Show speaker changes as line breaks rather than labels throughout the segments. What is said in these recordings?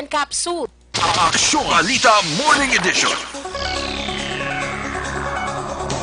and capsule.
Aksyon Balita Morning Edition.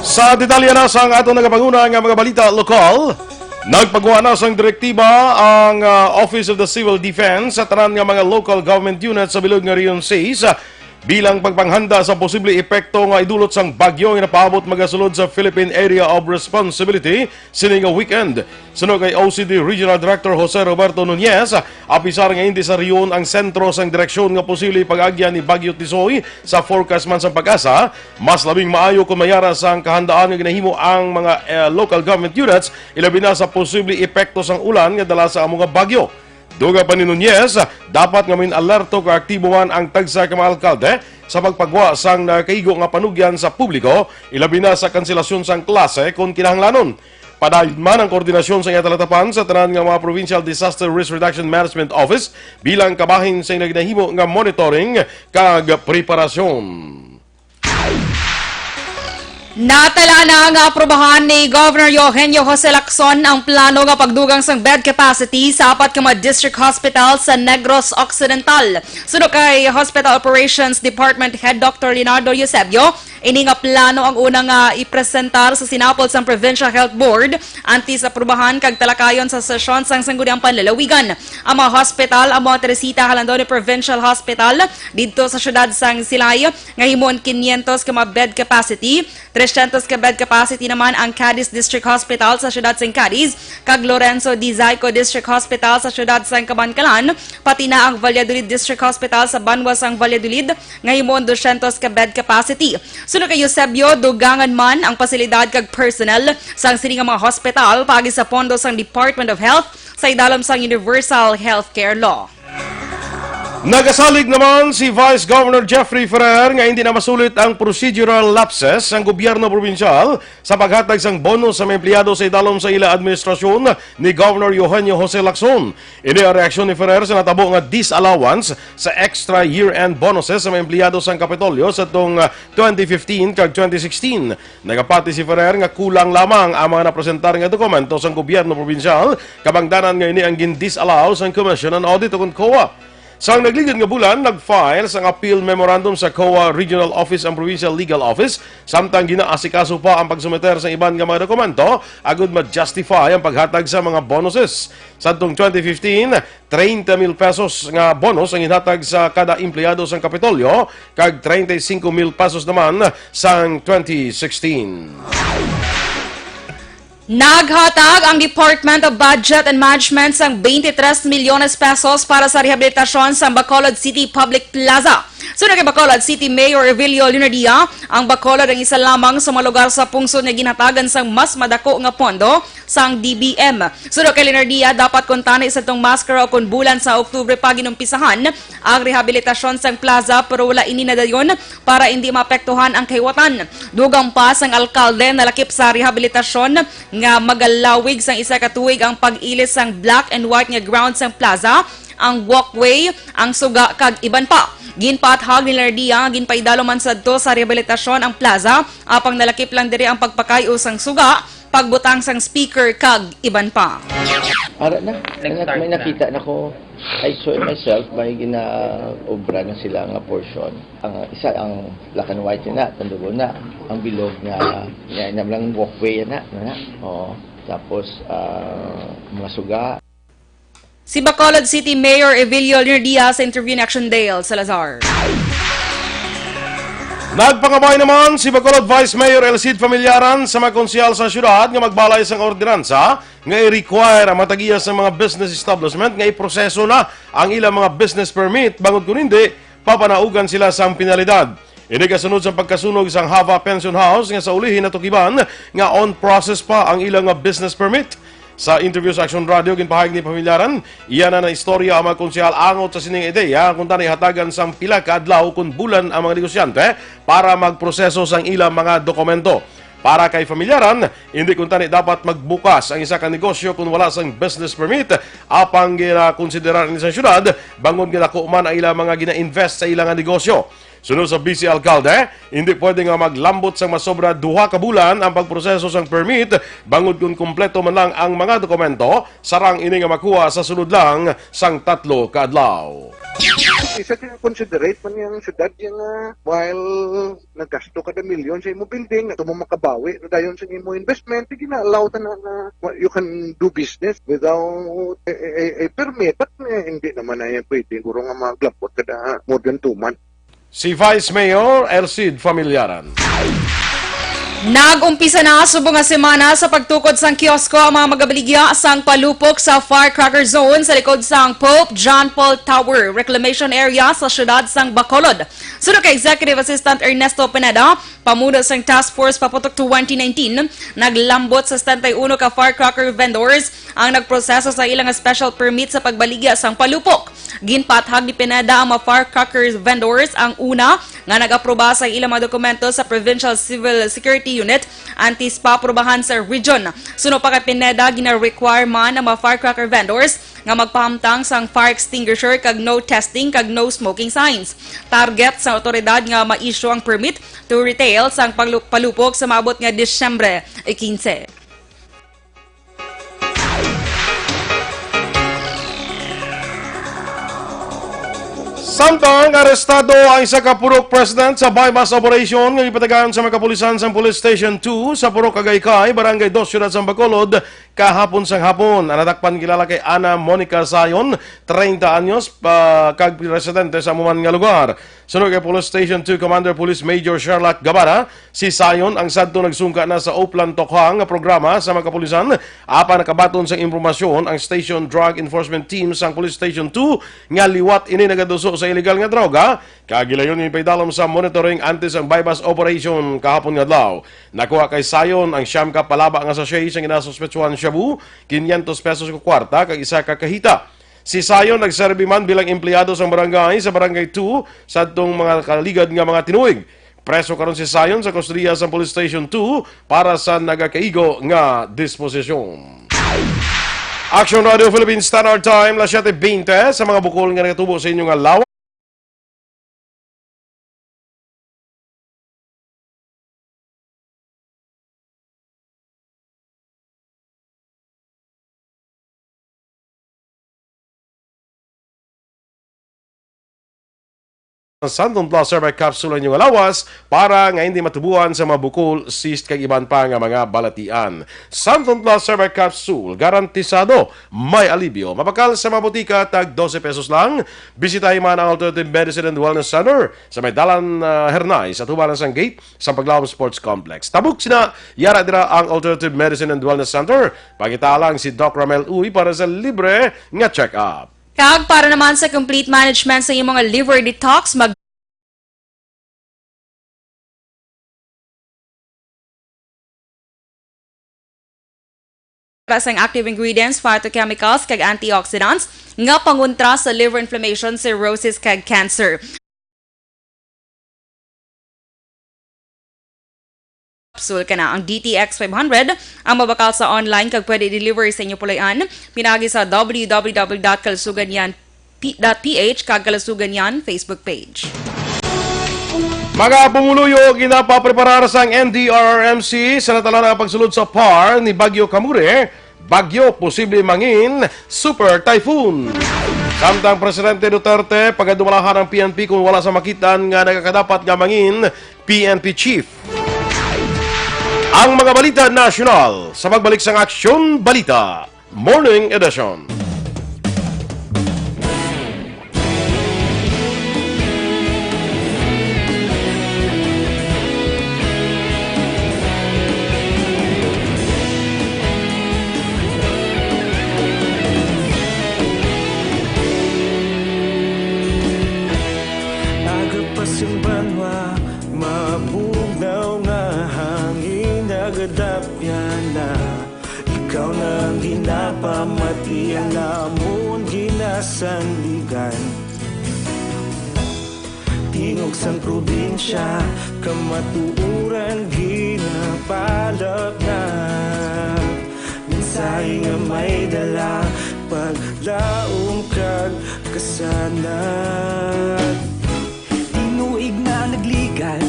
Sa detalye na sa ato nagapanguna nga mga balita lokal, nagpagawa na sang direktiba ang Office of the Civil Defense sa tanan nga mga local government units sa bilog nga Region 6 bilang pagpanghanda sa posible epekto nga idulot sang bagyo nga napaabot magasulod sa Philippine Area of Responsibility sining nga weekend. Sunog kay OCD Regional Director Jose Roberto Nunez, apisar nga hindi sa riyon ang sentro sang direksyon nga posible pag-agya ni Bagyo Tisoy sa forecast man sa pag-asa. Mas labing maayo kung mayara sang kahandaan nga ginahimo ang mga local government units ilabi na sa posible epekto sang ulan nga dala sa among bagyo. Duga pa ni Nunez, dapat nga min alerto ka aktibo man ang tagsa ka mga alkalde sa pagpagwa sang nakaigo nga panugyan sa publiko, ilabi na sa kanselasyon sang klase kung kinahanglanon. Padayon man ang koordinasyon sa iyatalatapan sa tanan nga mga Provincial Disaster Risk Reduction Management Office bilang kabahin sa naginahimo nga monitoring kag preparasyon.
Natala na nga aprobahan ni Governor Eugenio Jose Lacson ang plano nga pagdugang sang bed capacity sa apat ka mga district hospital sa Negros Occidental. Sunod kay Hospital Operations Department Head Dr. Leonardo Eusebio, ini nga plano ang unang ipresentar sa sinapol sang Provincial Health Board antes aprobahan kag talakayon sa sesyon sang sangguniang panlalawigan. Ang mga hospital, ang mga Teresita Calandone Provincial Hospital dito sa syudad sang Silay nga himon 500 ka mga bed capacity. 300 ka bed capacity naman ang Cadiz District Hospital sa syudad sang Cadiz, kag Lorenzo D. Zayco District Hospital sa syudad sang Cabancalan, pati na ang Valladolid District Hospital sa Banwa sang Valladolid nga himon 200 ka bed capacity. Sunod kay Eusebio, dugangan man ang pasilidad kag personnel sang sini nga mga hospital pagi sa pondo sang Department of Health sa idalom sang Universal Healthcare Law.
Nagasalig naman si Vice Governor Jeffrey Ferrer nga hindi na masulit ang procedural lapses ng gobyerno probinsyal sa paghatag sang bonus sa mga empleyado sa idalom sa ila administrasyon ni Governor Eugenio Jose Lacson. Ini ang reaksyon ni Ferrer sa natabo nga disallowance sa extra year-end bonuses sa mga empleyado sang Kapitolyo sa itong 2015 kag 2016. Nagapati si Ferrer nga kulang lamang ang mga napresentar nga dokumento sa gobyerno probinsyal kabangdanan nga ini ang gin-disallow sa Commission on Audit o COA. Sang nagligid nga bulan, nag-file sang appeal memorandum sa COA Regional Office and Provincial Legal Office samtang ginaasikaso pa ang pagsumeter sa iban nga mga dokumento agud ma-justify ang paghatag sa mga bonuses. Sa 2015, 30,000 pesos nga bonus ang inhatag sa kada empleyado sang Kapitolyo kag 35,000 pesos naman sang 2016.
Naghatag ang Department of Budget and Management sang 23 milyones pesos para sa rehabilitasyon sa Bacolod City Public Plaza. Sunod kay Bacolod City Mayor Evelio Lunardia, ang Bacolod ang isa lamang sa mga lugar sa pungsod nga ginhatagan sang mas madako nga pondo sang DBM. Sunod kay Lunardia, dapat kontani sa itong maskara o kung bulan sa Oktubre pa ginumpisahan ang rehabilitasyon sang plaza pero wala ini na dayon para hindi maapektuhan ang kahiwatan. Dugang pa sang alkalde nalakip sa rehabilitasyon nga magalawig sang isa ka tuig ang pag-ilis sang black and white nga ground sang plaza, ang walkway, ang suga kag iban pa. Ginpaathag ni Lardia, ginpaidalo man sadto sa rehabilitasyon ang plaza, apang nalakip lang diri ang pagpakayo sang suga, pagbutang sang speaker kag iban pa.
Ara na, may nakita na ko. I saw it myself, may ginaobra na sila nga portion. Ang isa, ang black and white na, tandugo na. Ang bilog na, yan lang walkway na. O, tapos, mga suga.
Si Bacolod City Mayor Evelio Lunardia sa interview ni Action Dale Salazar.
Nagpangabay naman si Bacolod Vice Mayor Elcid Familiaran sa mga konsyal sa syudad nga magbalay sang ordinansa nga i-require ang matagiya sa mga business establishment nga iproseso na ang ilang mga business permit bangod kung hindi, papanaugan sila sang penalidad. Ini kasunod sa pagkasunog sang Hava Pension House nga sa ulihin na tukiban nga on process pa ang ilang nga business permit. Sa interview sa Action Radio, ginpahayag ni Pamilyaran, iyan na istorya ang mga konsyal angot sa sining ideya kung tanay hatagan sang pila ka adlaw kung bulan ang mga negosyante para magproseso sang ilang mga dokumento. Para kay Pamilyaran, hindi kung tanay dapat magbukas ang isa ka negosyo kung wala sang business permit apang gina-konsiderar ni sa syudad bangon ginako man ang ilang mga gina-invest sa ilang negosyo. Sunod sa Vice Alcalde, hindi pwede nga maglambot sang masobra 2 ka bulan ang pagproseso sang permit bangod kung kumpleto man lang ang mga dokumento sarang ini nga makuha sa sunod lang sang 3 ka adlaw.
Isa considerate man yung syudad yung while naggasto kada milyon sa imo building, na mo makabawi na dayon sa imo investment, gina-allow ta na you can do business without a permit. But hindi naman na yan pwede. Guro nga maglapot kada more than 2 months.
Si Vice Mayor Ercid Familiaran.
Nag-umpisa na subong nga semana sa pagtukod sang kiosko ang mga magabaligya sang palupok sa firecracker zone sa likod sang Pope John Paul Tower Reclamation Area sa syudad sang Bacolod. Sunod kay Executive Assistant Ernesto Pineda, pamuno sang Task Force paputok to 2019, naglambot sa 71 ka firecracker vendors ang nagproseso sa ilang special permit sa pagbaligya sang palupok. Ginpathag ni Pineda ang mga firecracker vendors ang una nga nag-aproba sa ilang mga dokumento sa Provincial Civil Security Unit antes pa aprobahan sa region. Sunod pa kay Pineda, gina-require man ang mga firecracker vendors nga magpahamtang sang fire extinguisher kag no testing kag no smoking signs. Target sa otoridad nga ma-issue ang permit to retail sang palupok sa maabot nga Disyembre 15.
Samtang arestado ang isa ka purok president sa bypass operation nga ipatagaan sa mga kapulisan sa Police Station 2 sa Purok Agaycay, Barangay 2, Ciudad San Bacolod, kahapon sang hapon. Ang natakpan kilala kay Ana Monica Sayon, 30 anyos, kag residente sa amuman nga lugar. Sunod kay Police Station 2 Commander Police Major Sherlock Gabara, si Sayon ang sadto nagsungka na sa Oplan Tokhang nga programa sa mga kapulisan. Apa nakabaton sa impormasyon ang Station Drug Enforcement Team sa Police Station 2 nga liwat ini nagaduso sa illegal nga droga, kagilayon yung paidalom sa monitoring antes ang bypass operation kahapon nga adlaw. Nakuha kay Sayon ang siyam ka palaba nga sachet sa ginasuspetsuhan shabu, 500 pesos ko kwarta kag isa ka kahita. Si Sayon nagserbi man bilang empleyado sa barangay 2 sa atong mga kaligad nga mga tinuig. Preso karon si Sayon sa kustodiya sa Police Station 2 para sa nagakaigo nga disposisyon. Action Radio Philippines Standard Time, 7:20 sa mga bukol nga nagatubo sa inyong alaw. Sandon Plus Survey Capsule ang inyong alawas para nga hindi matubuan sa mga bukol, cyst kag iban pa nga mga balatian. Sandon Plus Survey Capsule, garantisado, may alibyo. Mapakal sa mga butika, tag 12 pesos lang. Bisitahin man ang Alternative Medicine and Wellness Center sa may Dalan Hernay sa tubalan sang gate sa Paglawang Sports Complex. Tabuk sina, yara dira ang Alternative Medicine and Wellness Center. Pagitalang si Doc Ramel Uy para sa libre nga check-up.
Kag para naman sa complete management sa iyong mga liver detox, sang active ingredients, phytochemicals, kag antioxidants, nga pangontra sa liver inflammation, cirrhosis, kag cancer. Capsule ka na ang DTX 500 ang mabakal sa online kag pwede deliver sa inyo pulayan. Pinagi sa www.kalusuganyan.ph kag Kalusuganyan Facebook page.
Mga pumuluyo, ginapapreparar sang NDRRMC sa natala na pagsulod sa par ni Bagyo Kamure, Bagyo posible mangin Super Typhoon. Samtang Presidente Duterte, pagadumalahan ng PNP kung wala sa makitan nga nagkakadapat nga mangin PNP Chief. Ang mga balita nasyonal sa pagbalik sang Aksyon Balita Morning Edition.
Agapasimbangwa, mabugnaw nga hangin nagadapya na. Ikaw nang ginapamati, alamon ginasandigan. Tingog sang probinsya, kamatuuran ginapalap na. Minsay nga may dala, paglaom kag kasanat.
Tinuig na nagligan,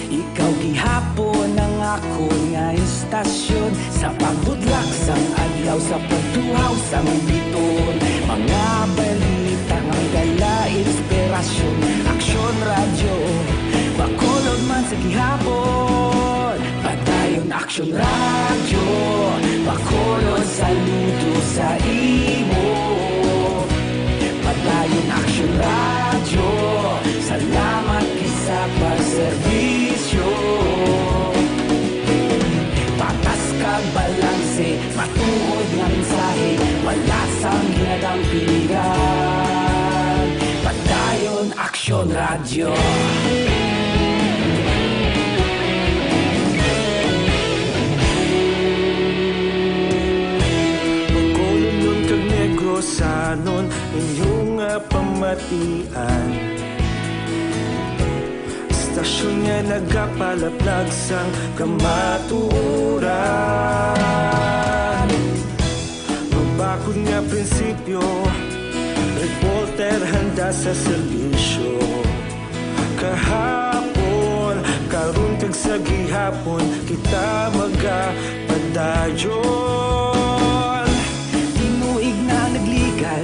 ikaw gihapon ang ako nga istasyon. Sa pagbudlak sang adlaw, sa pagtuhaw sang biton, mga balita ang dalain Action Radio, Bacolod, saludo sa imo. Padayon Action Radio, salamat kisa pagserbisyo. Patas kag balanse, matuod nga mensahe, wala sang ginadampingan. Padayon Action Radio.
Sanon inyong pamatian, stasyon nga nagapalaplag sang kamaturan. Magbakod nga prinsipyo, reporter handa sa serbisyo. Kahapon, karon kag sa gihapon, kita magapadayon.
Tinuig na nagligan,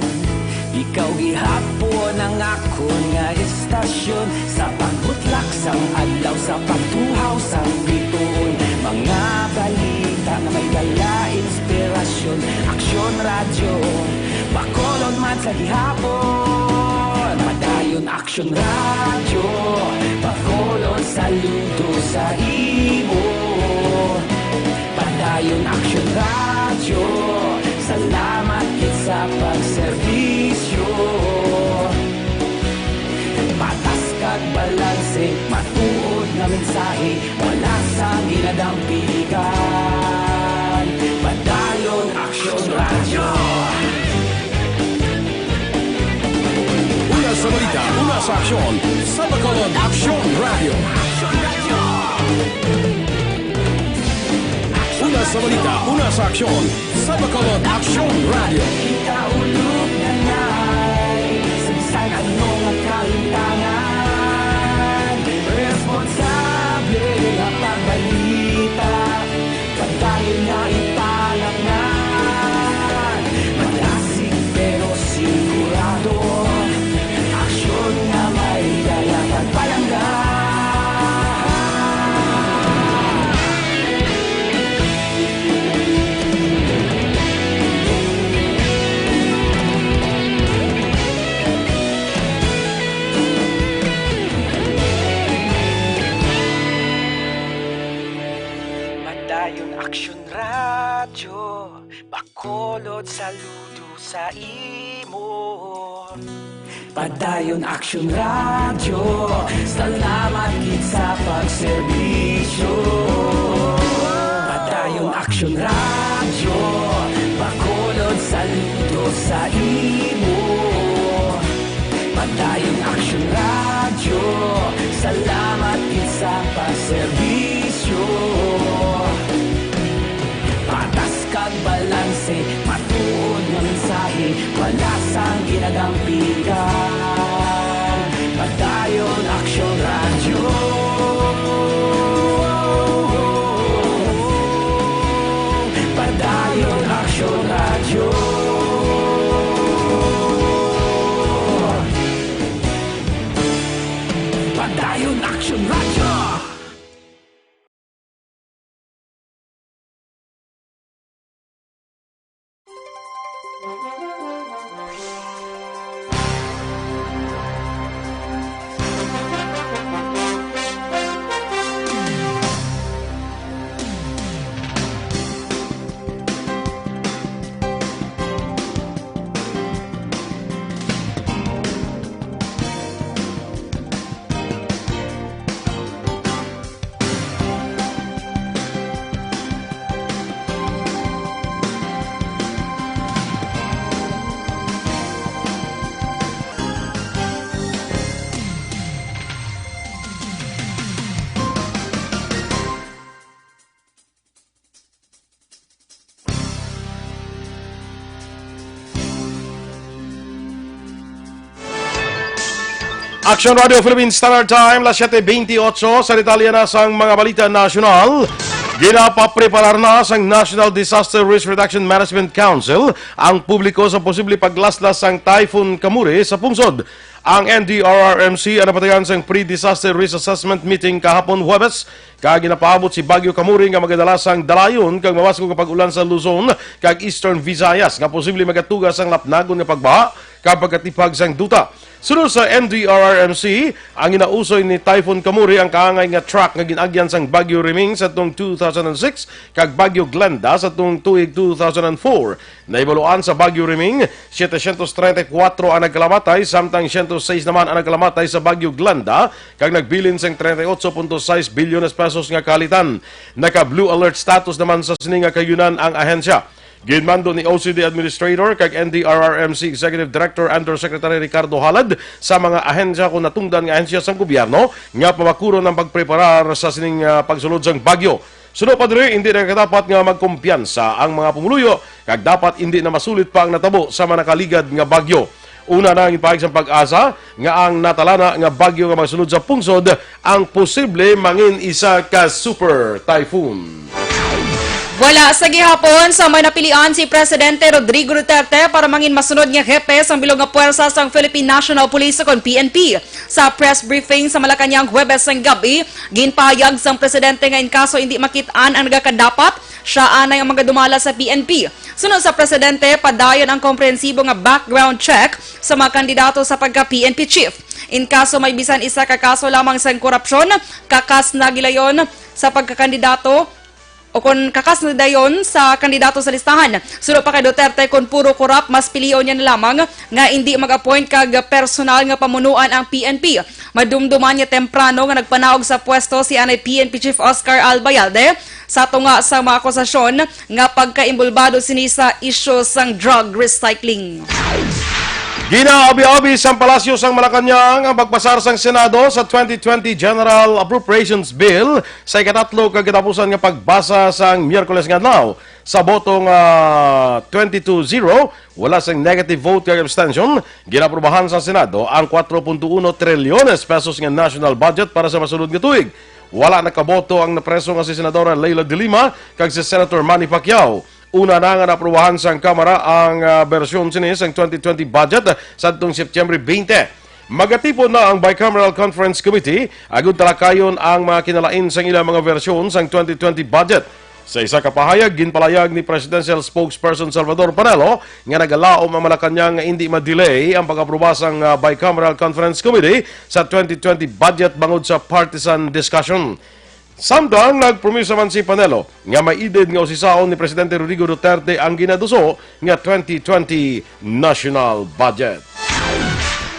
ikaw gihapon ang akon nga istasyon. Sa pagbutlak sang adlaw, sa pagtuhaw sang bituon, mga balita na may dala inspirasyon. Aksyon Radio, Bacolod man sa gihapon. Padayon Aksyon Radio, Bacolod, saludo sa imo. Padayon Aksyon Radio, salamat kit sa pagserbisyo. Patas kag balanse, matuod na mensahe, wala sang ginadampigan. Padayon Aksyon Radio.
Una sa balita, una sa aksyon, sa Bacolod Action Radio. Una sa balita, una sa aksyon, sa Bacolod Action Radio.
Ikaulog na na'y Samsan ano nga kalintangan, responsable nga pagbalita, pagdayon nga italaknan. Malasig pero sigurado, aksyon nga may dala pagpalanggan. Padayon Aksyon Radio, Bacolod, saludo sa imo. Padayon Aksyon Radio, salamat kit sa pagserbisyo. Padayon Aksyon Radio, Bacolod, saludo sa imo. Padayon Aksyon Radio, salamat kit sa pagserbisyo. Patas kag balanse, matuod nga mensahe, wala sang ginadampigan. Padayon Aksyon Radio. Padayon Aksyon Radio. Padayon Aksyon Radio.
Action Radio Philippines Standard Time, las 7:28 sa detalye na sang mga balita nasyonal. Ginapapreparar na sang National Disaster Risk Reduction Management Council ang publiko sa posible paglaslas sang Typhoon Kamuri sa pungsod. Ang NDRRMC ang napatayan sa pre-disaster risk assessment meeting kahapon Huwebes. Kag ginapaabot si Baguio Kamuri nga magadalasang dalayon kag mawasko nga pag-ulan sa Luzon kag Eastern Visayas nga posible magatugas ang lapnagon nga pagbaha kag pagkatipag sang duta. Sunod sa NDRRMC, ang inausoy ni Typhoon Kamuri ang kaangay nga track nga ginagyan sang Baguio Riming sa tong 2006 kag Baguio Glenda sa tong tuig 2004. Naibaluan sa Baguio Riming, 734 ang nagkalamatay, samtang 106 naman ang nagkalamatay sa Baguio Glenda kag nagbilin sang 38.6 bilyones pesos nga kalitan. Naka-blue alert status naman sa sininga kayunan ang ahensya. Ginmando ni OCD Administrator kag NDRRMC Executive Director Undersecretary Ricardo Halad sa mga ahensya kung natungdan nga ahensya sa gobyerno nga pamakuro ng pagpreparar sa sining pagsulod sang bagyo. Sunod pa diri, hindi na kadapat nga magkumpiyansa ang mga pumuluyo kag dapat hindi na masulit pa ang natabo sa mga nakaligad nga bagyo. Una na ang ipahig sa pag-asa nga ang natalana nga bagyo nga magsulod sa pungsod ang posible mangin isa ka super typhoon.
Wala sa gihapon sa may napilian si Presidente Rodrigo Duterte para mangin masunod nga hepe sang bilog nga puwersa sang Philippine National Police kon PNP. Sa press briefing sa Malacañang Huwebes sang gabi, ginpahayag sang presidente nga in kaso hindi makit-an ang nagakadapat, siya anay ang magadumala sa PNP. Sunod sa presidente, padayon ang komprehensibo nga background check sa mga kandidato sa pagka-PNP chief. In kaso may bisan isa ka kaso lamang sang korupsyon, kakas na gilayon sa pagkakandidato o kung kakas na dayon sa kandidato sa listahan. Sunod pa kay Duterte kung puro korap, mas piliyon niya na lamang nga hindi mag-appoint kag personal nga pamunuan ang PNP. Madumduman niya temprano nga nagpanaog sa pwesto si anay PNP Chief Oscar Albayalde sa tunga sa mga akusasyon nga pagkaimbulbado sini sa isyu sang drug recycling.
Ginaabi-abi sa Palasyo sang Malacañang ang pagpasar sang Senado sa 2020 General Appropriations Bill sa ikatatlo kagatapusan nga pagbasa sang Miyerkules nga adlaw. Sa botong 22-0, wala sang negative vote kag abstention, ginaprubahan sa Senado ang 4.1 trilyones pesos nga national budget para sa masunod nga tuig. Wala nakaboto ang napreso nga si Senadora Leila de Lima kag si Senator Manny Pacquiao. Una na nga naprubahan sa Kamara ang bersyon sinis ang 2020 budget sa itong September 20. Magatipon na ang Bicameral Conference Committee agud talakayon ang mga kinalain sa ilang mga versyon sa 2020 budget. Sa isa ka pahayag, ginpalayag ni Presidential Spokesperson Salvador Panelo nga nagalaom ang Malacañang nga hindi ma-delay ang pag-aproba sang Bicameral Conference Committee sa 2020 budget bangod sa partisan discussion. Samtang nagpromisa man si Panelo nga maidid nga usisaon ni Presidente Rodrigo Duterte ang ginaduso nga 2020 national budget.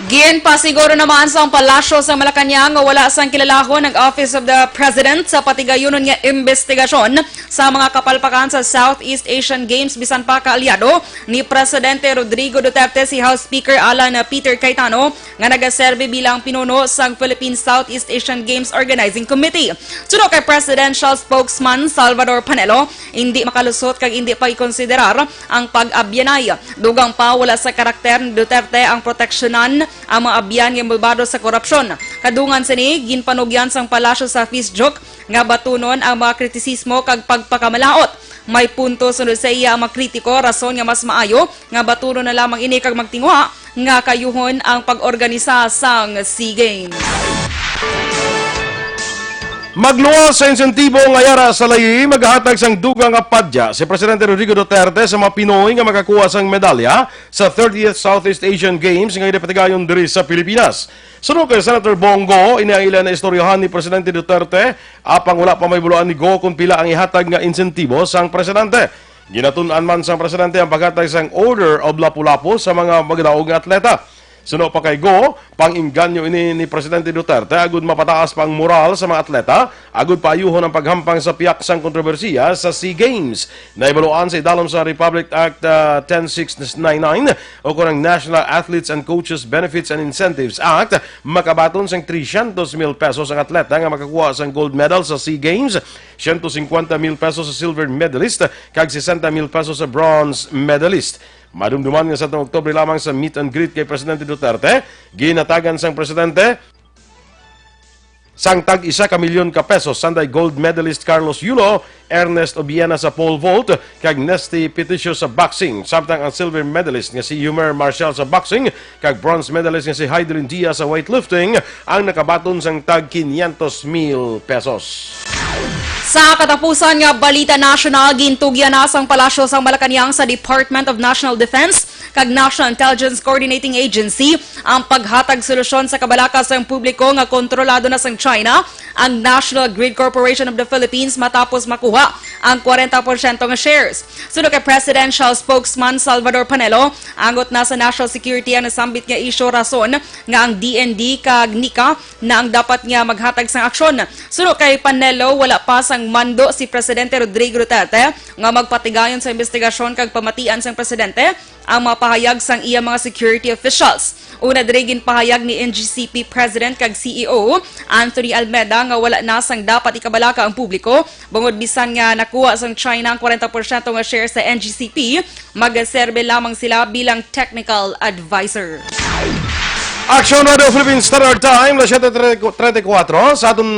Ginpasiguro naman sa palasyo sa Malacañang nga wala sang kilalahon ng Office of the President sa patigayunon nga investigasyon sa mga kapalpakan sa Southeast Asian Games bisan pa kaalyado ni Presidente Rodrigo Duterte si House Speaker Alan Peter Cayetano nga nagaserbe bilang pinuno sang Philippine Southeast Asian Games Organizing Committee. Sunod kay Presidential Spokesman Salvador Panelo, hindi makalusot kag hindi pa ikonsiderar ang pag-abyanay. Dugang pa wala sa karakter ni Duterte ang proteksyonan ang mga abyan nga mulbado sa korupsyon. Kadungan sini ginpanugyan sang palasyo sa Fisjuk nga batunon ang mga kritisismo kag pagpakamalaot. May punto sunod sa iya ang mga kritiko rason nga mas maayo nga batunon na lamang ini kag magtingwa nga kayuhon ang pag-organisa sang SEA Games.
Magluwas sa insentibo nga yara sa layi, maghahatag sang dugang nga padya si Presidente Rodrigo Duterte sa mga Pinoy nga makakuha sang medalya sa 30th Southeast Asian Games nga ipatigayon diri sa Pilipinas. Sunod kay Senator Bongo, iniailan na istoryahan ni Presidente Duterte, apang wala pa may buluan ni Go kung pila ang ihatag nga insentibo sang Presidente. Ginatunan man sang Presidente ang paghatag sang Order of Lapu-Lapu sa mga magdaog nga atleta. Sunod pa kay Go, pang-inganyo ini ni Presidente Duterte agud mapataas pang moral sa mga atleta, agud paayuhon ang paghampang sa piyak sang kontrobersiya sa SEA Games. Naibaluan sa idalom sa Republic Act 10699 o kunang National Athletes and Coaches Benefits and Incentives Act, makabaton sang 300,000 pesos ang atleta nga makakuha sang gold medal sa SEA Games, 150,000 pesos sa silver medalist, kag 60,000 pesos sa bronze medalist. Madumduman nga sa Oktubre lamang sa meet and greet kay Presidente Duterte, ginatagan sang Presidente sang tag isa ka milyon ka pesos sanday gold medalist Carlos Yulo, Ernest Obiena sa pole vault, kag Nesty Peticio sa boxing. Samtang ang silver medalist nga si Yumer Marshall sa boxing, kag bronze medalist nga si Hydrin Diaz sa weightlifting ang nakabaton sang tag 500,000 pesos.
Sa katapusan nga balita national, gintugyan na sang palasyo sang Malacañang sa Department of National Defense kag National Intelligence Coordinating Agency ang paghatag solusyon sa kabalaka sang publiko nga kontrolado na sang China ang National Grid Corporation of the Philippines matapos makuha ang 40% nga shares. Sunod kay Presidential Spokesman Salvador Panelo, angot na sa national security ang nasambit nga isyo rason nga ang DND kag NICA na ang dapat nga maghatag sang aksyon. Sunod kay Panelo, wala pa sang mando si Presidente Rodrigo Duterte nga magpatigayon sa investigasyon kag pamatian sang presidente ang mapahayag sang iya mga security officials. Una dirigin pahayag ni NGCP President kag CEO Anthony Almeida nga wala na sang dapat ikabalaka ang publiko bungod bisan nga nakuha sang China ang 40% nga share sa NGCP, magserbe lamang sila bilang technical advisor.
Action Radio Philippines Standard Time, 7:34 sa aton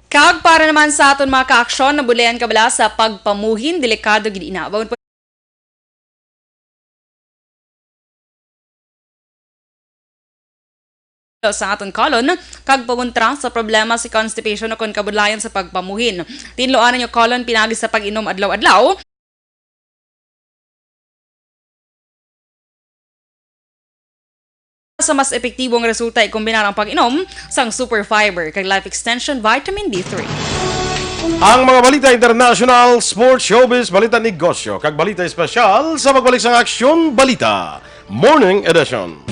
Kag para naman sa aton mga ka-aksyon na bulayan kabala sa pagpamuhin, delikado gid ina. Bawon sa aton kolon, kag pamuntra sa problema si constipation o kon kabudlayan sa pagpamuhin. Tinloan ninyo kolon pinagi sa pag-inom adlaw-adlaw. Sa mas epektibong resulta ikombinar ang pag-inom sang super fiber kag life extension vitamin D3.
ang mga balita international, sports, showbiz, balita negosyo, kag balita espesyal sa pagbalik sang Aksyon Balita Morning Edition.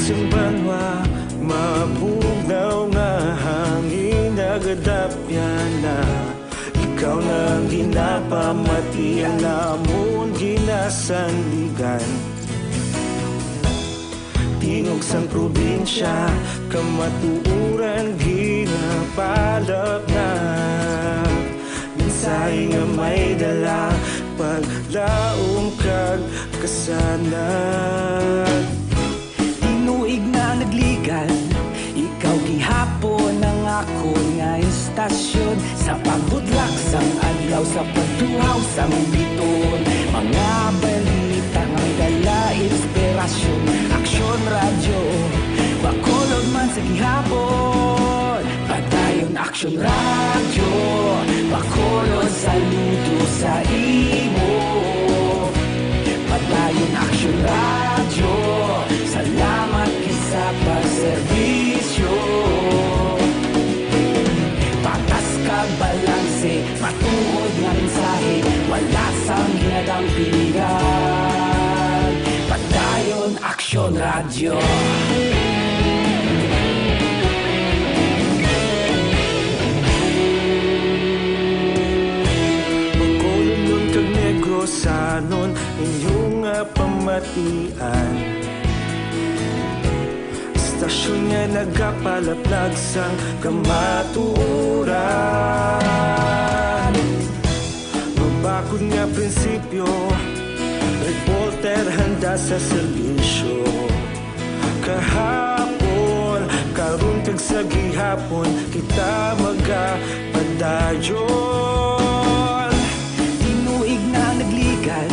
Banwa, mabugnaw nga hangin nagadapya na. Ikaw na ginapamati ang namon ginasandigan. Tingog sang probinsya, kamatuuran ginapalap na. Minsay nga may dala, paglaong kag kasanag.
Tinuig na nagligan, ikaw gihapon ang ako nga istasyon. Sa pagbudlak sang adlaw, sa pagtuhaw sang biton. Mga balita nga dala inspirasyon. Aksyon radyo, bakolog man sa gihapon. Padayon aksyon radyo, bakolog saludo sa imo. Padayon aksyon radyo, salamat sa pagserbisyo. Patas kag balanse, matuod nga mensahe, wala sang ginadang pilihan. Padayon Aksyon Radyo.
Magkulong nun kag negros sanon, inyong pamatian. Stasyon nga nagapalaplag sang kamatuuran. Mabakod nga prinsipyo, reporter handa sa serbisyo. Kahapon, karon kag sa gihapon, kita magapadayon.
Tinuig na nagligan,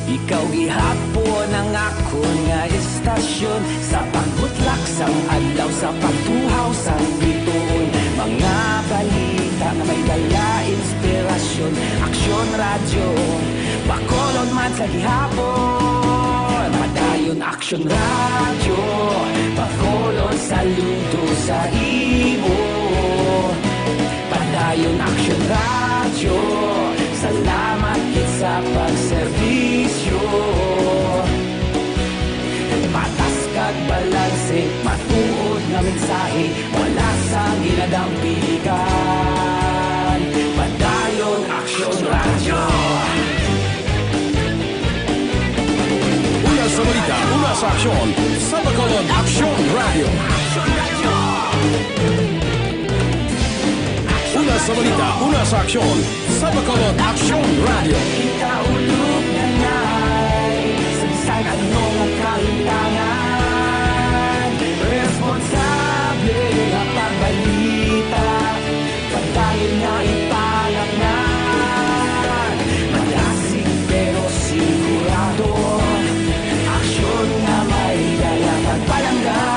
ikaw gihapon ang ako nga istasyon. Sa pagbutlak sang adlaw, sa pagtuhaw sang biton. Mga balita na may dala inspirasyon. Aksyon radyo, bakolon man sa gihapon. Padayon Aksyon radyo, bakolon saludo sa imo. sahi, wala sang ginadampigan. Padayon Aksyon Radyo.
Una sa balita, una sa aksyon. Sa Bacolod Action Radio. Una sa balita, una sa aksyon. Sa Bacolod Action Radio.
Ikaulog na na'y Sabisan anong ang kahilangan. Responsable na pagbalita, pagdahil na ipalaknan. Malasig pero sigurado, aksyon na may dala pagpalanggan.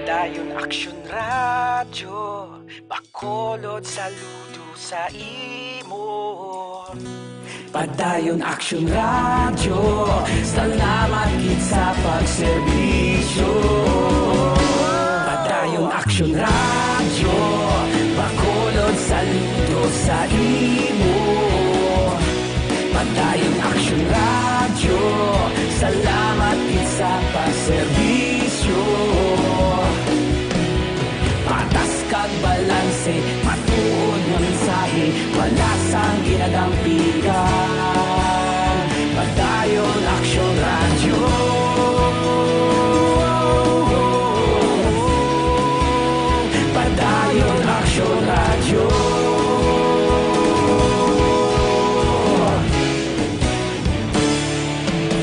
Padayon Aksyon Radyo, Bacolod saludo sa imo. Padayon Aksyon Radyo, salamat gid sa pagserbisyo. Padayon Aksyon Radyo, Bacolod saludo sa imo. Padayon Aksyon Radyo, salamat gid sa pagserbisyo. Patas kag balanse, matuod nga mensahe, wala sang ginadampigan. Padayon Aksyon Radyo. Padayon Aksyon Radyo.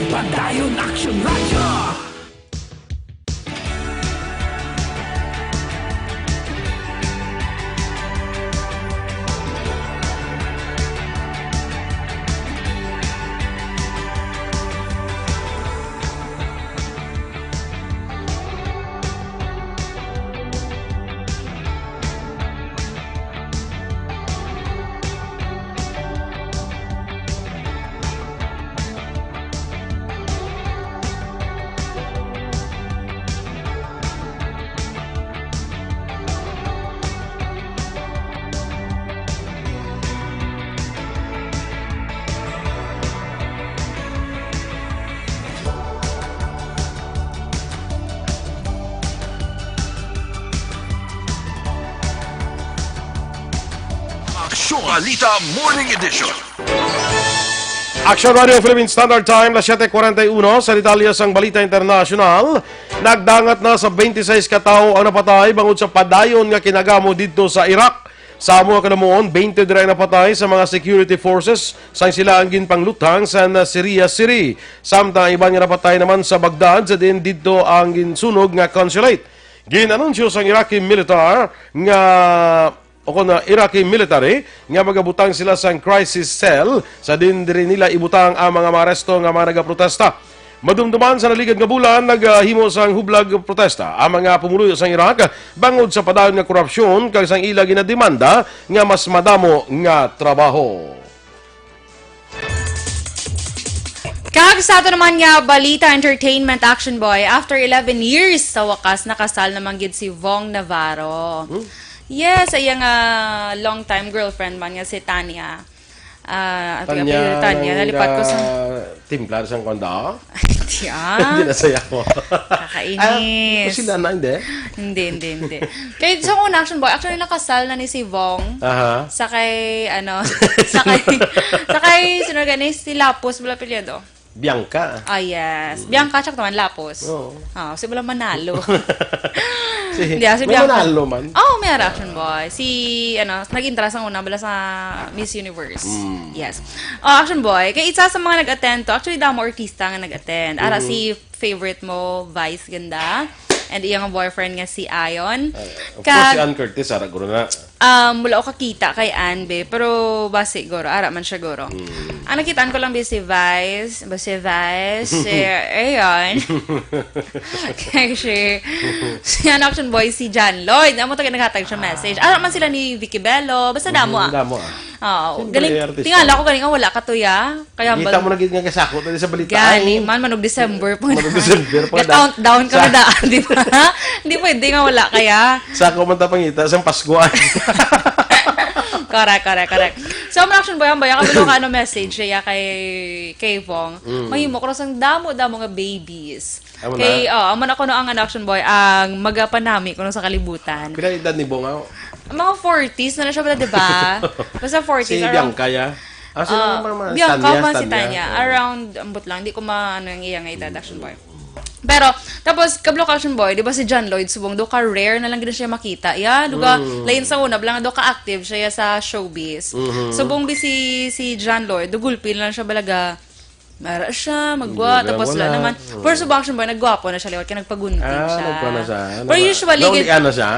Padayon Aksyon Radyo.
Aksyon Balita Morning Edition.
Action Radio Philippine Standard Time, las 7:41 sa detalye sang balita internasyonal. Nagdangat na sa 26 katao ang napatay bangod sa padayon nga kinagamo didto sa Iraq. Sa amo kanamuon, 20 dira napatay sa mga security forces sang sila ang ginpanglutang sa Syria City. Samtang iba nga napatay naman sa Baghdad sa din didto ang ginsunog nga consulate. Ginanunsyo sang Iraqi militar nga Iraqi military nga magabutang sila sa crisis cell sa din diri nila ibutang ang mga maaresto nga mga nagaprotesta. Madumduman sa naligad nga bulan naghimo sang hublag protesta ang mga pumuluyo sa Iraq bangod sa padayon nga korupsyon kag sang ila ginademanda nga mas madamo nga trabaho.
Kag sa ato naman nga balita entertainment action boy, after 11 years sa wakas nakasal naman gid si Vong Navarro. Yes, ayang long-time girlfriend man nga si Tanya. Tanya, nalipat ko sa...
Timplar sang konda?
Tiyan.
Hindi nasaya ko.
Kakainis.
Sila na, hindi?
Hindi. Kaya sa una action boy, actually nakasal na ni si Vong.
Aha.
Sakay, sino ganis si Lapos, wala pilyado.
Bianca.
Ah, yes. Bianca, tsaka naman Lapos.
Oo.
Si wala manalo.
Si
May
Bianca. Manalo man.
May action boy. Si, nag-intras ang una bala sa Miss Universe. Yes. Action boy. Kaya isa sa mga nag-attend to, actually damo artista nga nag-attend. Ara si favorite mo, Vice ganda. And iyang boyfriend nga si Ayon.
Of course, si Ann Curtis, ara guro na.
Mula ako kakita kay Anbe, pero basi goro, ara man siya goro. Ang nakitaan ko lang ba si Vice, ayun. Kaya si action boy, si John Lloyd, amo tayo naghatag siya message. Ara man sila ni Vicky Bello, basta damo
Damo
Oo,
Siyempre,
galing,
artista.
tingala ko galing wala ka to ya. Kaya
Kita mo na gid nga kasako dali sa balita.
Gani, man, manog December pa.
Manog December pa.
Countdown ka na daan, di ba? Hindi pwede nga wala kaya.
Sako man ta pangita sa Paskuan.
Correct. So, ang action boy, ang bayan, kabilo ka message siya kay Vong. Mahimo ko ang damo-damo nga babies.
Amo
Kay, amo na ko no ang action boy, ang magapanami ko sa kalibutan.
Pila edad ni Bongaw?
Mga 40s na siya pala, di ba? Basta 40s.
Si Bianca ya. Sino naman?
Bianca man si Tanya. Around, ambot lang. Di ko maano yung iyang edad, action boy. Pero, tapos, kablo action boy, di ba si John Lloyd, subong do ka rare na lang gina siya makita. Ya, duga, lain sa una, lang do ka active siya sa showbiz. Subong di si John Lloyd, dugulpin lang siya balaga. Mara siya, magwa, tapos
wala.
lang naman. First of action boy, nagwapo na siya, liwat ka nagpagunting siya.
Nagpa na siya.
Pero usually,
Naulian na siya?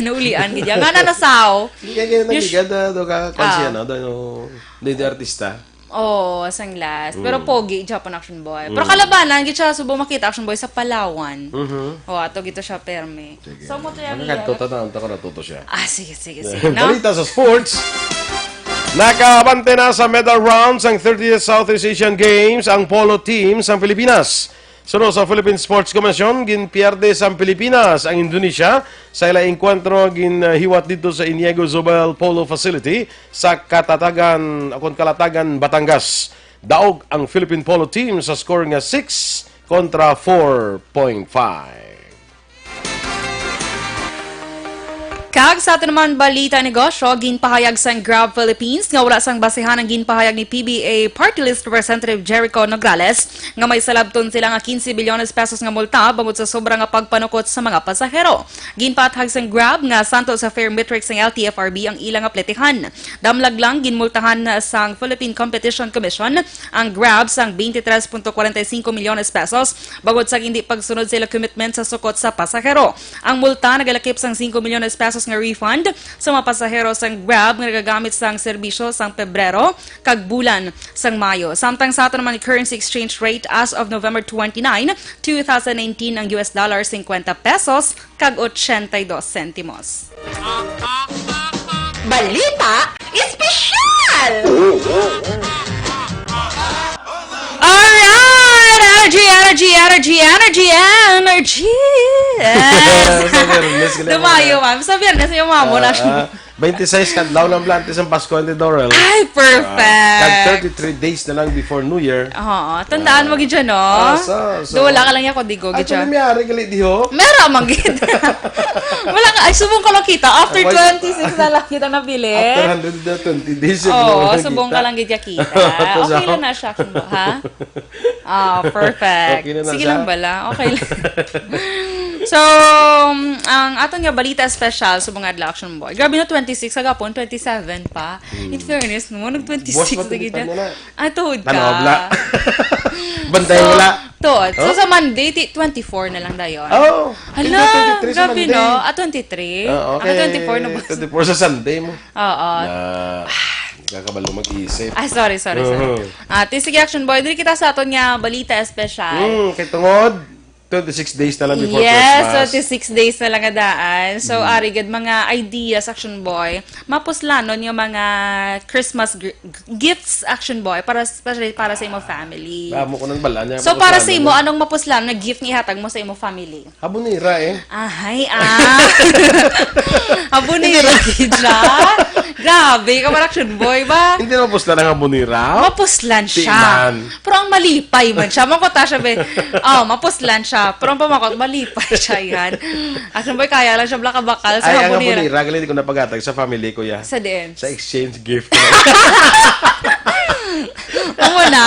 naulian, gidya. Nga na nasaw.
Kaya nagigad do ka kansiya no, do artista.
Oh, sanglas. Pero pogi, Japan action boy. Pero kalabanan, gito siya subong makita action boy sa Palawan. Oh, ato gito siya perme. So, mo to yan.
Nagkatuto na, ko natuto siya.
Sige. No?
Balita sa sports. Nakabante na sa medal rounds ang 30th Southeast Asian Games ang polo team sa Pilipinas. Sunod sa Philippine Sports Commission, ginpierde sa Pilipinas ang Indonesia sa ila enkwentro ginhiwat dito sa Iniego Zobel Polo Facility sa Kalatagan, Batangas. Daog ang Philippine Polo team sa score nga 6 kontra 4.5.
Kag sa ato naman balita negosyo, ginpahayag sang Grab Philippines nga wala sang basihan ang ginpahayag ni PBA Party List Representative Jericho Nograles nga may salabton sila nga 15 bilyones pesos nga multa bangod sa sobra nga pagpanukot sa mga pasahero. Ginpatahag sang Grab nga santo sa fair metrics ng LTFRB ang ilang apletihan. Damlag lang ginmultahan sang Philippine Competition Commission ang Grab sang 23.45 milyones pesos bangod sa hindi pagsunod sila commitment sa sukot sa pasahero. Ang multa nagalakip sang 5 milyones pesos nga refund sa mga pasahero sang Grab nga nagagamit sang serbisyo sang Pebrero kag bulan sang Mayo. Samtang sa ato naman currency exchange rate as of November 29, 2019 ang US dollar 50 pesos kag 82 sentimos.
Balita Espesyal!
Alright! Energy! Dumayo, ma'am. Sa biyernes yung mamo na siya.
26 kadlaw ng Blantes ang Pasko ni Dorel.
Ay, perfect!
Kag 33 days na lang before New Year.
Oo, tandaan mo gidya, no?
So.
Do wala ka lang yan kung di ko
Ay,
gidya.
mayari gali di ho.
Meron mang gid. Wala ka, ay subong ka lang kita. After 26 na lang kita nabili.
After 120 days.
Oo, subong ka lang gidya kita. Okay lang na siya, ha? Perfect.
Okay na
Sige
siya.
lang bala. Okay lang. So, ang aton nga balita special sa mga adlaw action boy. Grabe na 26 agapon 27 pa. In fairness mo, nag-26
Boss,
na
matilitan
gid.
mo na.
Tuhod ka.
Tanobla. Bantay wala.
Tuhod. So, sa Monday, 24 na lang dayon.
Oh.
Hala,
23 sa
grabe
Monday.
no? 23?
Okay.
24 na ba?
24 sa Sunday mo.
Oo.
Kakabalo mag-iisip.
Ay, sorry. Sige, action boy. Dili kita sa aton nga balita special.
Kay tungod, 26 days na lang before
Yes,
Christmas.
26 days na lang daan. So, arigad mga ideas, action boy. Mapuslanon yung mga Christmas gifts, action boy, especially para sa imo family.
Amo ko ng bala niya.
So, para sa imo, anong mapuslan na gift nga ihatag mo sa imo family?
Habunira eh.
Habunira, Kidra. Grabe, ka action boy ba?
Hindi na pusla ng habunira.
Mapuslan siya.
Timan.
Pero ang malipay man siya. Makota siya, be. Mapuslan siya. Pero ang pamakot, malipay siya yan. Action boy, kaya lang siya blakabakal sa
Ay, ang
habunira.
habunira, gali di ko napagatag sa family ko ya.
Sa din.
Sa exchange gift.
Amo na.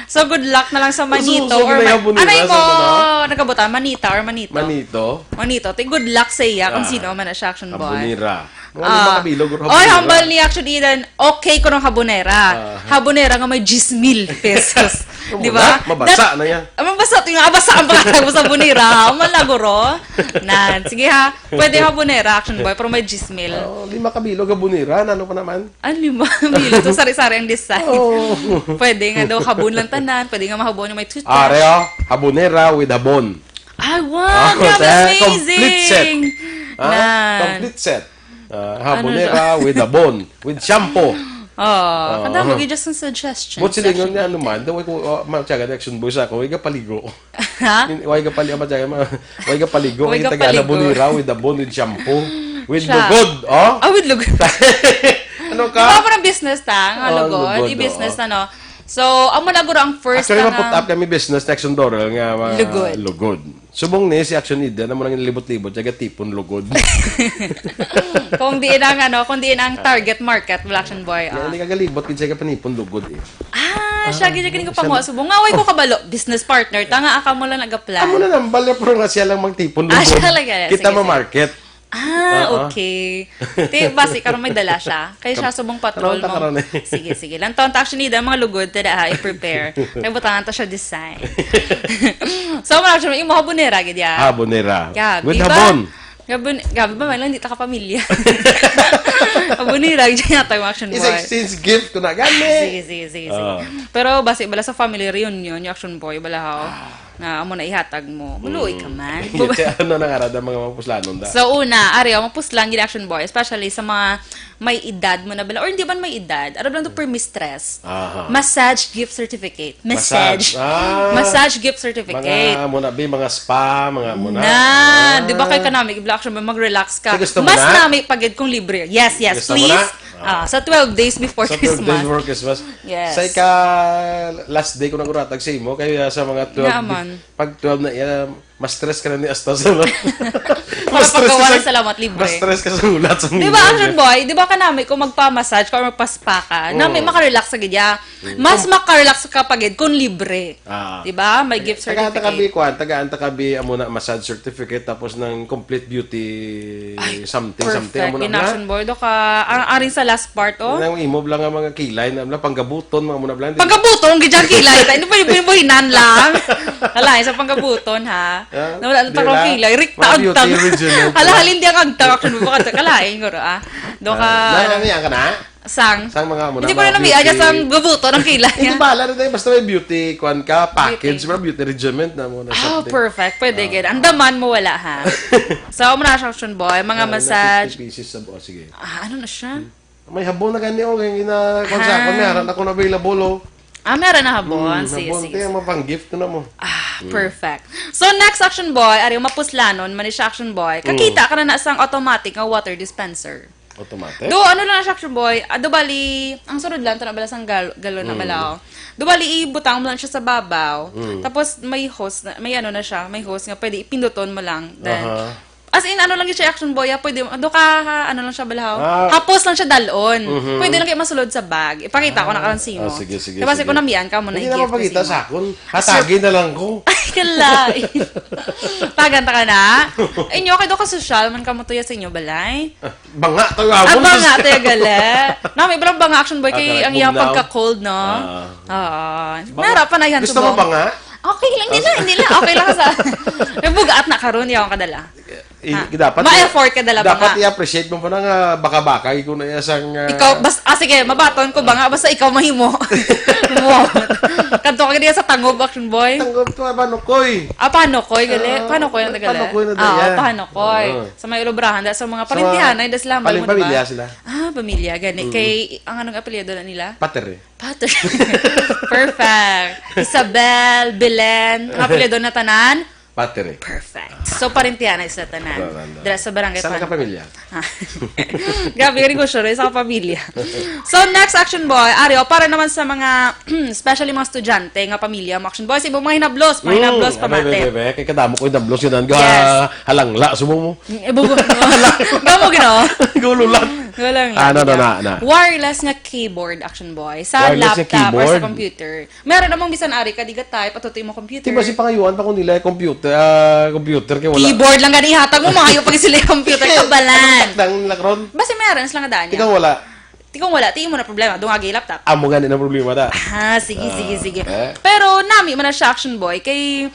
So, good luck na lang sa Manito.
Suso, may habunira,
Anay mo,
sa
nagkabutan, Manita or Manito?
Manito.
Manito. Good luck sa iya kung sino man na siya, action boy.
Habunira. Mga lima kabilog.
Oy, hambal ni Action Eden, okay ko ng habonera. Habonera nga may 10,000 pesos. Di ba?
Mabasa na yan.
Mabasa. Ito yung abasa ang pangalan mo sa habonera. Malaguro. Nan. Sige ha. Pwede habonera, Action Boy, pero may 10,000.
Oh, 5 kabilog habunira. Ano pa naman?
Ano 5,000? Ito sari-sari ang design.
Oh.
Pwede nga daw habon lang tanan. Pwede nga mahabon yung may toothbrush.
Areo, habunera with habon.
I want!
Oh,
That's amazing!
complete set.
Nan.
Complete set. Habunera with habon. With shampoo.
Oh, kada mo just some suggestions.
But sila nga ano man, daw ko matyaga na action boys ako, wag ka paligo.
Ha?
Wag ka paligo, matyaga wag ka paligo,
Huwag ka
kita gana
paligo.
bunira with habon with shampoo. With
Siya.
lugod, oh?
Ah, with lugod.
Ano
Diba
ka?
pa ng business ta? Nga
Oh,
lugod.
lugod,
I-business
oo.
na, no? So, amo na guro ang first
Actually,
na
ma-put up kami business na action doral nga mga
Lugod.
lugod. Subong ni si Action Ida na mo nang libot-libot, jaga tipon lugod.
kung diin ang ano, kung diin ang target market, Action Boy.
Kaya hindi ka galibot, kinsa ka panipon lugod eh.
Siya, gini ko pa mo. Subong, ngaway ko kabalo, business partner. Tanga, aka mo lang nag-apply.
Amo na nang balya pero nga siya lang magtipon lugod.
siya lang yan.
Kita
Sige,
mo
sige.
market.
Okay. Te, basi, karon may dala siya. Kaya siya subong patrol
Karon
mo.
ta, karon eh.
Sige, sige. Lantaon ta actually mga lugod, tada ha, i-prepare. Kaya butangan ta siya design. So, mo actually, imo habonera, gid ya.
Habonera.
Gabi
With
ba?
habon.
Gabi ba, man lang, di ta ka pamilya. Habonera, gid ya tayo action boy.
Is exchange gift ko na gani.
Sige. Pero basi bala sa family reunion, yung action boy, bala ha, na amo na ihatag mo. Muluoy ka man.
Ano nang arada mga mapuslanon da.
So una, ari mapuslang gid action boy, especially sa mga may edad mo na bala or hindi man may edad. Ano lang to per mistress.
Aha.
Massage gift certificate.
Massage.
Massage gift certificate.
Mga muna be mga spa, mga muna.
Di ba kay kanami ibla action boy mag-relax ka.
So, gusto mo
Mas
na?
nami pagid kung libre. Yes,
Gusto mo
please.
na?
Sa 12 days before
Sa 12
Christmas.
days before Christmas.
Yes.
Sa ika last day ko na kuratag sa imo kaya sa mga 12
Naman.
pag 12 na mas stress ka na ni Asta sa
Para pagkawalan salamat libre.
Mas stress ka sa ulat sa
Di ba, action boy? Di ba kanami kung magpa-massage ka or magpa-spa ka, nami makarelax sa gidya. Mas makarelax ka pagid kung libre.
Ah.
Di ba? May gift
Taga-anta
certificate.
taga-anta kabi amo na massage certificate tapos ng complete beauty something
Perfect.
amo
In
na.
action boy. Do ka, aring sa last part, oh.
Nang imo lang ang mga kilay na panggabuton mga muna blang.
Panggabuton, gidyan kilay. Hindi pa yung buhinan lang. Hala, sa panggabuton, ha? Nawala na
di
takong
ba?
kilay. Rikta,
Mga beauty
agtang.
original.
Hala, halin di ang agtang. Action boy, baka kalain ko, ah. Do ka,
Naniyan ka na?
sang.
Sang mga muna.
Hindi ko na namiya dyan sa gabuton ng kilay.
Hindi bahala na tayo. Basta may beauty kuan ka, package, beauty regimen na muna.
Oh, perfect. Pwede ganyan. Andaman mo wala, ha? So, muna siya, action boy. Mga massage.
50 pieces sa sige.
Ano na siya?
May habon na gani o kaya gina-kuan sa ako. May haran ako na available o.
Meron na habon. Sige,
Habon,
sige.
kaya mapang-gift ko na mo.
Perfect. So, next action boy, ari mapuslanon, man siya action boy. Kakita ka na sang automatic nga water dispenser.
Automatic.
Do, ano lang siya action boy, do bali, ang sunod lang, ito na bala sang galon na bala, oh. Do bali, ibutang mo lang siya sa babaw. Tapos, may hose, may ano na siya, may hose nga, pwede ipinduton mo lang. Then, as in, ano lang yun siya action boy, pwede, do ka, ano lang siya balahaw. Hapos lang siya dalon. Pwede lang kayo masulod sa bag. Ipakita ko na karansi mo.
Sige.
Diba, kasi kung namiyan ka mo na
Hindi na
i-gift
mapakita
kasi mo.
sa akon. Hatagin na lang ko.
Ay, kalay. Paganta ka na. Inyo, kayo ka social, man ka mo tuya sa inyo, balay.
Banga, tayo habon.
Aba nga, tayo gala. Na, may bilang banga action boy, kay
correct.
ang iyang
Move now.
pagka-cold, no? Meron pa na yan.
Gusto mo banga?
Okay lang, hindi lang. Okay lang sa... May bugaat na karon yaw ka dala.
Dapat
Ma-effort ka dala
dapat
banga.
i-appreciate mo pa na nga baka-baka kung na isang
Ikaw, sige, mabaton ko banga, basta ikaw mahimo. Kanto ka diya sa tangob action boy.
tanggap to paano koy.
Paano koy gali? Paano koy ang tagala?
Paano koy na daya?
Paano koy? Sa may ilobrahan sa mga parintihan ay daslam mo, diba?
Pamilya sila.
Pamilya gani. Kay ang anong apelyido na nila?
Pater eh.
Pater. Perfect. Isabel, Belen, ang apelyido na tanan?
Pater eh.
Perfect. So parintihan ay sa tanan. Dira sa barangay
Sana ka
Paano.
pamilya.
Grabe, rin ko sure, sa kapamilya. So, next action boy, Ario, para naman sa mga, especially mga estudyante, nga pamilya, mga action boy, si mga hinablos pa mate.
Kay kadamo ko yung dablos yun.
Yes.
Halangla, sumo mo.
Gamo gino.
Gululat.
Walang
na.
Wireless nga keyboard, action boy, sa
Wireless nga
laptop or
keyboard?
sa computer. Meron namang bisan Ari, kadiga type, patutoy mo computer.
Di ba si pangayuan pa kung nila computer, computer kay wala.
Keyboard lang gani hatag mo, mga pag sila yung computer, kabalan.
Takdang lakron.
Basta meron lang nga daan niya.
Ikaw wala.
Tikong wala, tingin mo na problema. Dungagi laptop.
Amo nga na problema da.
Sige. Pero nami man na siya action boy kay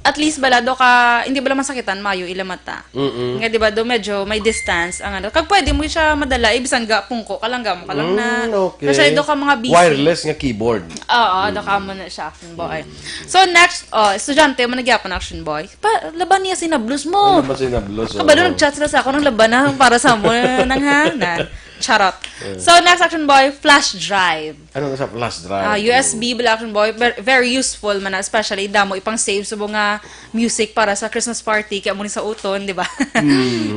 at least bala do ka hindi bala masakitan mayo ilamata. Nga di ba do medyo may distance ang ano. Kag pwede mo siya madala ibisan ga pungko kalang mo kalang na.
Okay.
Kasi do ka mga busy.
Wireless nga keyboard.
Oo, do ka mo na siya action boy. So next, estudyante mo nagyapon action boy. Laban niya sinablos mo.
Ano ba sinablos?
Kabalo nag-chat sila sa ako ng laban para sa mo nang hanan. Charot. So next action boy, flash drive.
Ano na sa flash drive?
USB bala action boy, very useful man na, especially damo ipang save sa mga music para sa Christmas party kaya mo ni sa uton, di ba?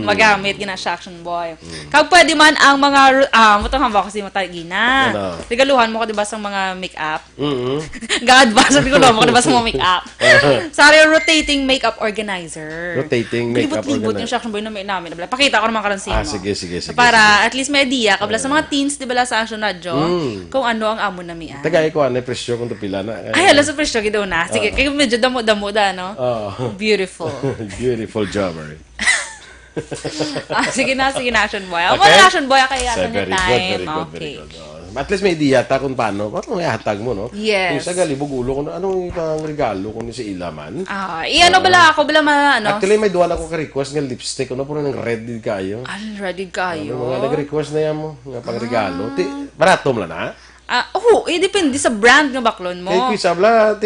Magamit gina siya action boy. Kag pwede man ang mga mutang ba kasi matay gina.
Ano?
Regaluhan mo ko di ba sa mga makeup? Ga-advance regaluhan mo ko di ba sa mga makeup? Sorry, rotating makeup organizer.
Rotating makeup
Libot-libot
organizer.
yung siya action boy na may namin. Pakita ko naman karon sa imo.
Sige.
Para at least may idea kabla sa mga teens di bala sa action radyo kung ano ang amo na mian.
Tagay ko ano presyo kung pila na.
Ay, alas sa presyo gidaw na. Sige, kayo medyo damo-damo da, no? Beautiful.
Beautiful jobber.
Sige na, action boy. Ang mga action boy, kaya
So,
ako na
very
time.
good.
Okay.
At least may idea ta kung paano may hatag mo, no?
Yes.
Kung sa galibog ulo, kung anong ibang regalo kung si Ilaman.
Iano bala ako, bala ano?
Actually, may duwala ko ka-request ng lipstick. Ano po ng red din kayo?
Ready kayo.
Mga nag-request na yan mo. Nga pang regalo. Barato mo na na.
Depende sa brand nga baklon mo.
Kaya sabla,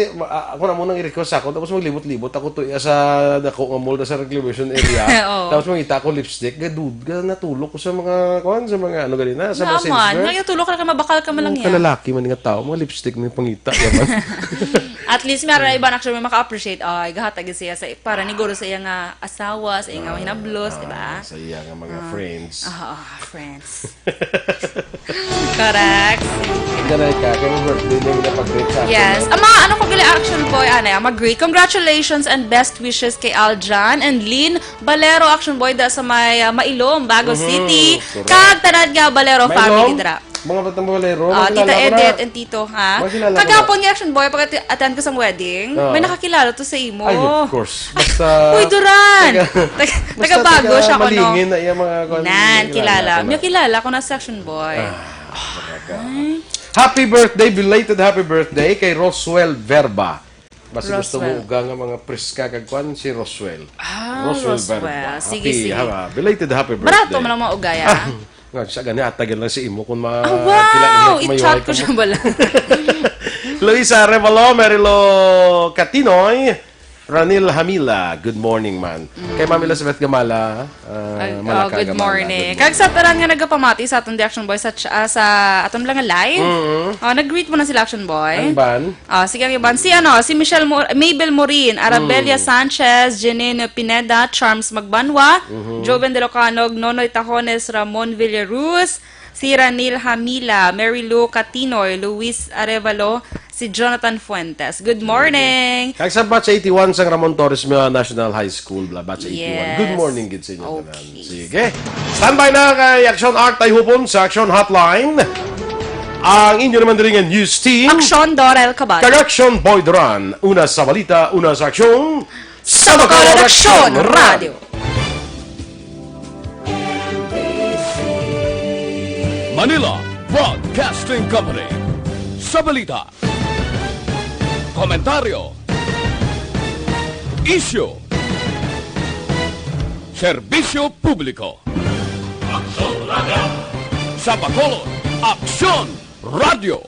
ako na munang i-request ako, tapos maglibot-libot ako to sa dako nga mall sa reclamation area.
Oo.
Tapos makita ko lipstick, natulog ko sa mga ano ganina, sa mga
Naman,
salesman.
ngayon tulog ka na mabakal ka man lang yan.
Kalalaki man nga tao, mga lipstick may pangita. Yaman.
At least meron iba na actually may maka-appreciate. Ay, gahatag siya sa para ni guro sa iya nga asawa, sa iya nga hinablos, di ba?
Sa iya nga mga friends.
Friends. Correct.
Ganay ka, kaya mo birthday na yung napag-great sa akin.
Yes. Ano ko gali action boy, mag-great. Congratulations and best wishes kay Aljan and Lynn Balero action boy da sa may Mailom, Bago City.
correct.
Kag tanad nga Balero family dra.
Mga batang balero,
Tita Edith and Tito, ha?
Makilala ko na.
Kagapon nga action boy, pag attend ko sa wedding, may nakakilala to sa imo.
Ay, of course. Basta...
Uy, Duran! Taga-bago siya ko, no?
Malingin na yung mga...
Kilala. May kilala ko na section boy.
Happy birthday, belated happy birthday kay Roswell Verba. Basta gusto mo uga nga mga priska kagkuan si Roswell.
Roswell.
Verba.
Sige.
Belated happy birthday.
Barato mo lang mga ugaya.
Nga, siya gani atagan lang si imo kung
Wow! I-chat ko siya bala.
Luisa Revalo, Merilo Catinoy, Ranil Hamila, good morning man. Kay Mami Elizabeth Gamala, Malaka
Good
Gamala,
morning. Kag sa taran nga nagapamati sa atong The Action Boy sa atong lang live. Nag-greet mo na sila Action Boy.
Ang ban?
Sige ang iban. Si Mabel Morin, Arabelia Sanchez, Janine Pineda, Charms Magbanwa, Joven De Locanog, Nonoy Tajones, Ramon Villaruz, si Ranil Hamila, Mary Lou Catinoy, Luis Arevalo, si Jonathan Fuentes. Good morning!
Kag sa batch 81 sang Ramon Torres National High School, batch 81.
Yes.
Good morning gid sa inyo tanan.
Okay.
Sige. Standby na kay Action Art tayo hupon sa Action Hotline. Ang inyo naman din ang news team.
Action Dorel Cabal.
Correction Boy Duran. Una sa balita, una sa aksyon.
Sa Bacolod Action Radio.
Manila Broadcasting Company. Sa balita, komentaryo, issue, serbisyo publiko. Sa Bacolod Action Radio.